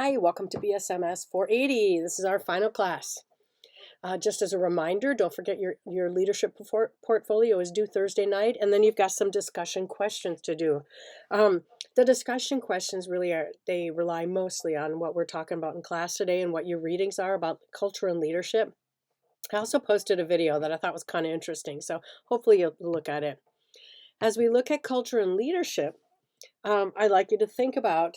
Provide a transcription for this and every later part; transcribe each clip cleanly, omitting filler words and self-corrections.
Hi, welcome to BSMS 480. This is our final class. Just as a reminder, don't forget your leadership portfolio is due Thursday night, and then you've got some discussion questions to do. The discussion questions they rely mostly on what we're talking about in class today and what your readings are about culture and leadership. I also posted a video that I thought was kind of interesting, so hopefully you'll look at it. As we look at culture and leadership, I'd like you to think about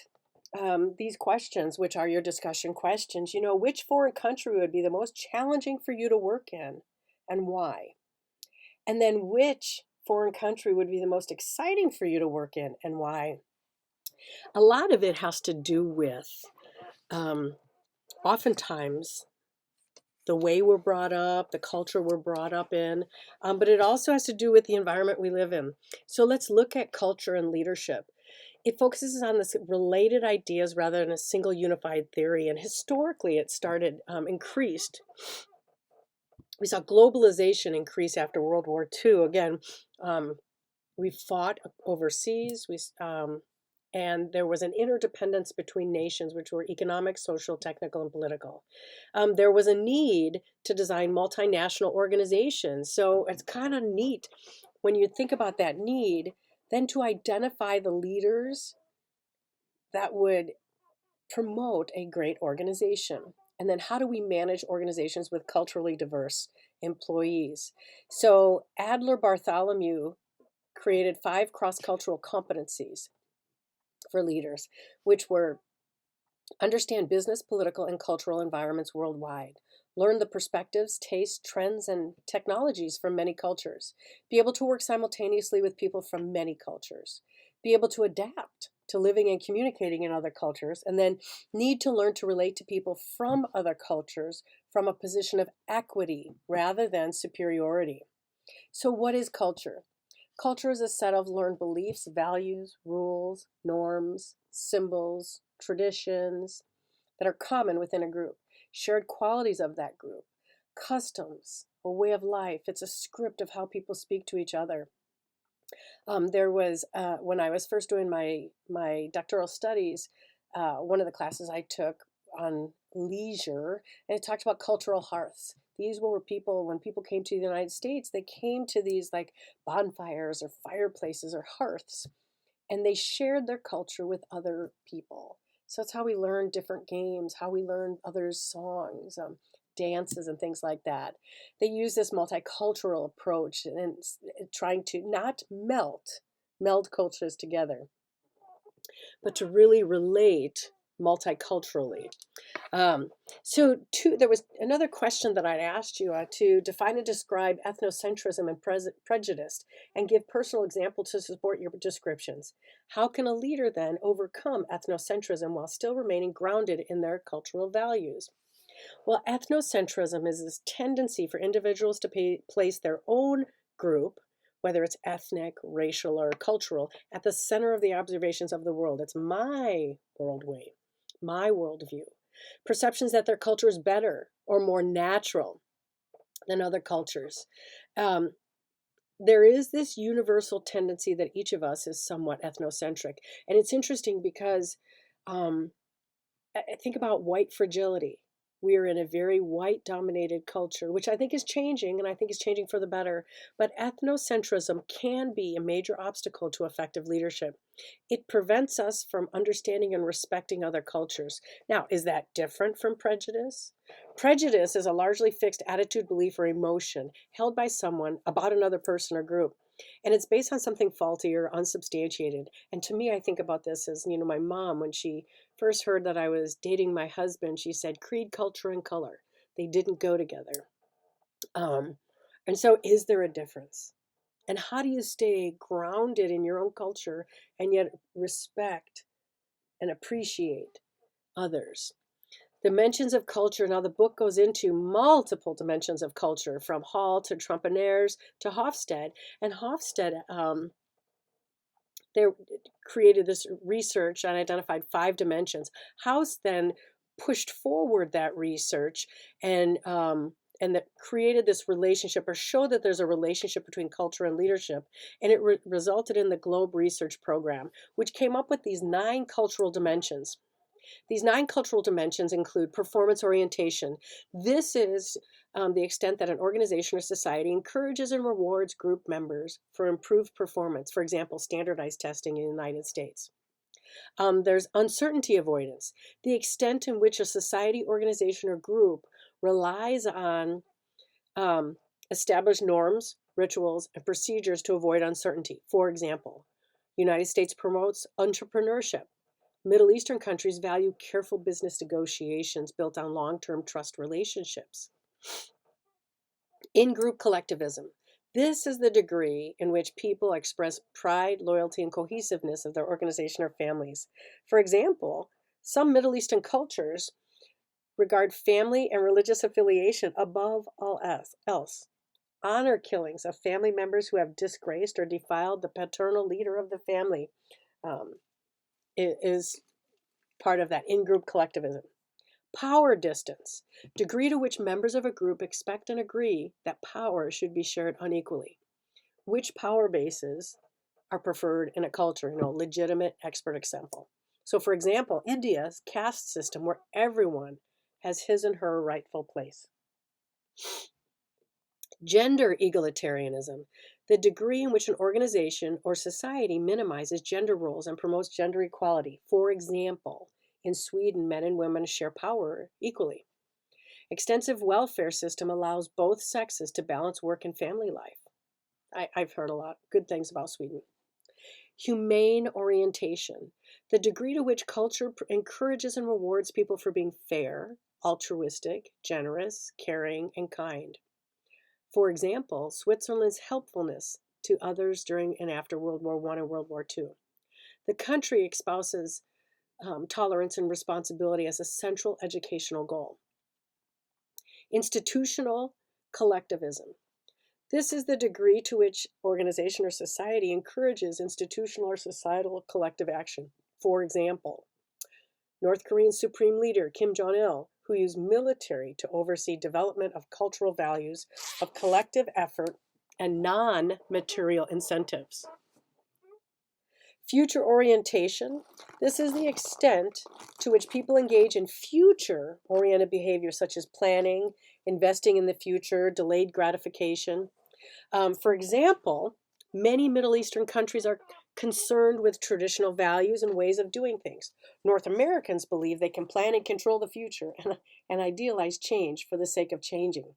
these questions, which are your discussion questions. Which foreign country would be the most challenging for you to work in and why? And then which foreign country would be the most exciting for you to work in and why? A lot of it has to do with um, oftentimes the way we're brought up, the culture we're brought up in, but it also has to do with the environment we live in. So let's look at culture and leadership. It focuses on this related ideas rather than a single unified theory. And historically, it started increased. We saw globalization increase after World War II. Again, we fought overseas. And there was an interdependence between nations, which were economic, social, technical, and political. There was a need to design multinational organizations. So it's kind of neat when you think about that need, then to identify the leaders that would promote a great organization. And then how do we manage organizations with culturally diverse employees? So Adler Bartholomew created 5 cross-cultural competencies for leaders, which were understand business, political, and cultural environments worldwide. Learn the perspectives, tastes, trends, and technologies from many cultures. Be able to work simultaneously with people from many cultures. Be able to adapt to living and communicating in other cultures. And then need to learn to relate to people from other cultures from a position of equity rather than superiority. So, what is culture? Culture is a set of learned beliefs, values, rules, norms, symbols, traditions that are common within a group, shared qualities of that group, customs, a way of life. It's a script of how people speak to each other. There was, when I was first doing my doctoral studies, one of the classes I took on leisure, and it talked about cultural hearths. These were people, when people came to the United States, they came to these like bonfires or fireplaces or hearths, and they shared their culture with other people. So that's how we learn different games, how we learn others' songs, dances, and things like that. They use this multicultural approach and trying to not meld cultures together, but to really relate multiculturally. Um, there was another question that I'd asked you to define and describe ethnocentrism and prejudice and give personal example to support your descriptions. How can a leader then overcome ethnocentrism while still remaining grounded in their cultural values? Well, ethnocentrism is this tendency for individuals to place their own group, whether it's ethnic, racial, or cultural, at the center of the observations of the world. It's my worldview, my worldview. Perceptions that their culture is better or more natural than other cultures. Um, there is this universal tendency that each of us is somewhat ethnocentric. And it's interesting because um, I think about white fragility. We are in a very white dominated culture, which I think is changing, and I think is changing for the better. But ethnocentrism can be a major obstacle to effective leadership. It prevents us from understanding and respecting other cultures. Now, is that different from prejudice? Prejudice is a largely fixed attitude, belief, or emotion held by someone about another person or group. And it's based on something faulty or unsubstantiated. And to me, I think about this as, my mom, when she first heard that I was dating my husband, she said, creed, culture, and color. They didn't go together. Um, and so, is there a difference? And how do you stay grounded in your own culture and yet respect and appreciate others? Dimensions of culture. Now, the book goes into multiple dimensions of culture, from Hall to Trompenaers to Hofstede. And Hofstede, they created this research and identified 5 dimensions. House then pushed forward that research and that created this relationship, or showed that there's a relationship between culture and leadership. And it resulted in the Globe Research Program, which came up with these 9 cultural dimensions. These 9 cultural dimensions include performance orientation. This is the extent that an organization or society encourages and rewards group members for improved performance. For example, standardized testing in the United States. There's uncertainty avoidance, the extent in which a society, organization, or group relies on established norms, rituals, and procedures to avoid uncertainty. For example, United States promotes entrepreneurship. Middle Eastern countries value careful business negotiations built on long-term trust relationships. In-group collectivism. This is the degree in which people express pride, loyalty, and cohesiveness of their organization or families. For example, some Middle Eastern cultures regard family and religious affiliation above all else. Honor killings of family members who have disgraced or defiled the paternal leader of the family is part of that in-group collectivism. Power distance, degree to which members of a group expect and agree that power should be shared unequally. Which power bases are preferred in a culture? Legitimate expert example. So for example, India's caste system where everyone has his and her rightful place. Gender egalitarianism, the degree in which an organization or society minimizes gender roles and promotes gender equality. For example, in Sweden, men and women share power equally. Extensive welfare system allows both sexes to balance work and family life. I've heard a lot of good things about Sweden. Humane orientation, the degree to which culture encourages and rewards people for being fair, altruistic, generous, caring, and kind. For example, Switzerland's helpfulness to others during and after World War I and World War II. The country espouses tolerance and responsibility as a central educational goal. Institutional collectivism. This is the degree to which organization or society encourages institutional or societal collective action. For example, North Korean Supreme Leader Kim Jong-il, who used military to oversee development of cultural values of collective effort and non-material incentives. Future orientation. This is the extent to which people engage in future-oriented behavior such as planning, investing in the future, delayed gratification. For example, many Middle Eastern countries are concerned with traditional values and ways of doing things. North Americans believe they can plan and control the future and idealize change for the sake of changing.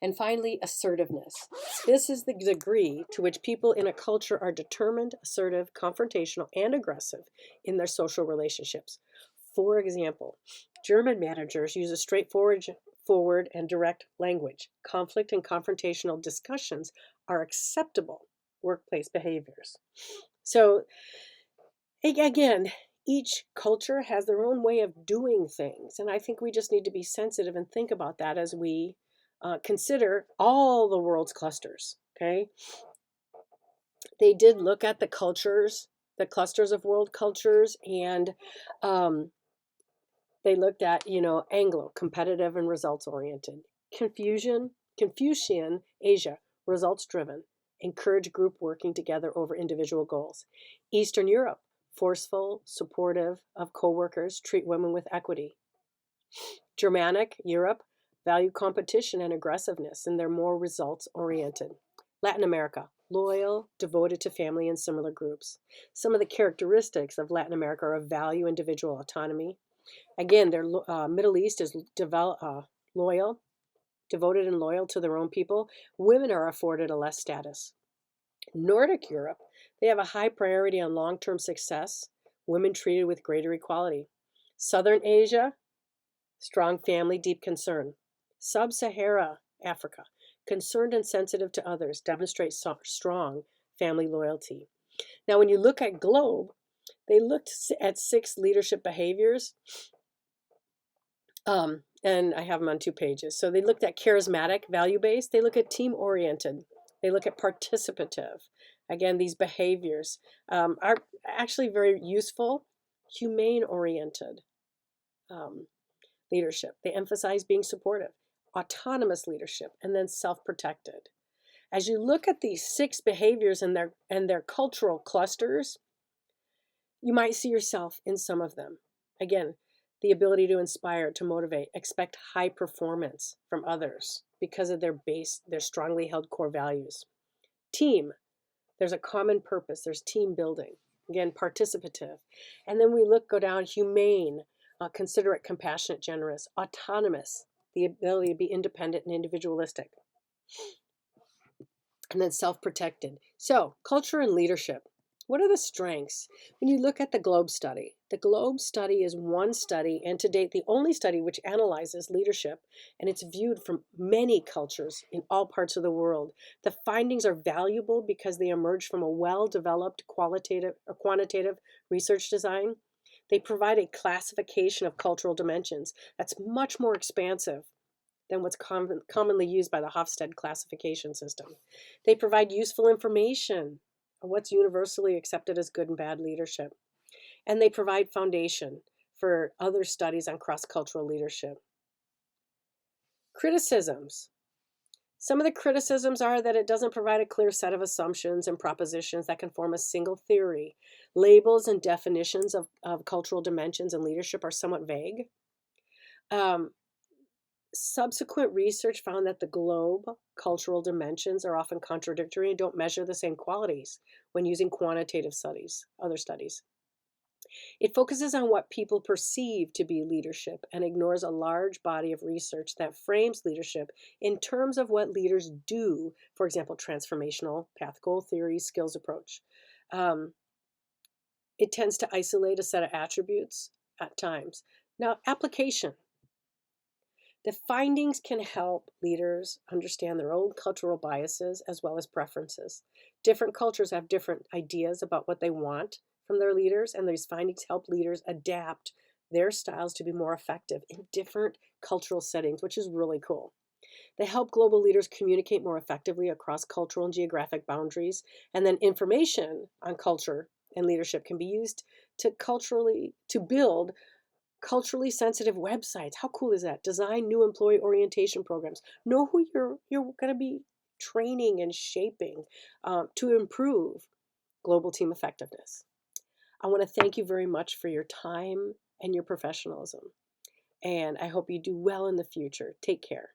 And finally, assertiveness. This is the degree to which people in a culture are determined, assertive, confrontational, and aggressive in their social relationships. For example, German managers use a straightforward and direct language. Conflict and confrontational discussions are acceptable workplace behaviors. So again, each culture has their own way of doing things. And I think we just need to be sensitive and think about that as we consider all the world's clusters, okay? They did look at the cultures, the clusters of world cultures, and they looked at, Anglo, competitive and results-oriented. Confucian, Asia, results-driven, encourage group working together over individual goals. Eastern Europe, forceful, supportive of co-workers, treat women with equity. Germanic Europe, value competition and aggressiveness, and they're more results-oriented. Latin America, loyal, devoted to family and similar groups. Some of the characteristics of Latin America are value individual autonomy. Again, their Middle East is loyal, devoted and loyal to their own people. Women are afforded a less status. Nordic Europe, they have a high priority on long-term success, women treated with greater equality. Southern Asia, strong family, deep concern. Sub-Sahara Africa, concerned and sensitive to others, demonstrate strong family loyalty. Now, when you look at Globe, they looked at 6 leadership behaviors, and I have them on 2 pages. So they looked at charismatic, value-based. They look at team-oriented. They look at participative. Again, these behaviors are actually very useful. Humane-oriented leadership. They emphasize being supportive. Autonomous leadership, and then self-protected. As you look at these 6 behaviors and their cultural clusters, you might see yourself in some of them. Again, the ability to inspire, to motivate, expect high performance from others because of their strongly held core values. Team, there's a common purpose, there's team building. Again, participative. And then we go down humane, considerate, compassionate, generous, autonomous, the ability to be independent and individualistic. And then self-protected. So, culture and leadership. What are the strengths? When you look at the Globe study is one study, and to date the only study which analyzes leadership, and it's viewed from many cultures in all parts of the world. The findings are valuable because they emerge from a well-developed qualitative or quantitative research design. They provide a classification of cultural dimensions that's much more expansive than what's commonly used by the Hofstede classification system. They provide useful information on what's universally accepted as good and bad leadership. And they provide foundation for other studies on cross-cultural leadership. Criticisms. Some of the criticisms are that it doesn't provide a clear set of assumptions and propositions that can form a single theory. Labels and definitions of cultural dimensions and leadership are somewhat vague. Subsequent research found that the Globe cultural dimensions are often contradictory and don't measure the same qualities when using quantitative studies, other studies. It focuses on what people perceive to be leadership and ignores a large body of research that frames leadership in terms of what leaders do, for example, transformational, path goal theory, skills approach. It tends to isolate a set of attributes at times. Now, application. The findings can help leaders understand their own cultural biases as well as preferences. Different cultures have different ideas about what they want from their leaders, and these findings help leaders adapt their styles to be more effective in different cultural settings, which is really cool. They help global leaders communicate more effectively across cultural and geographic boundaries, and then information on culture and leadership can be used to build culturally sensitive websites. How cool is that? Design new employee orientation programs. Know who you're going to be training and shaping to improve global team effectiveness. I want to thank you very much for your time and your professionalism. And I hope you do well in the future. Take care.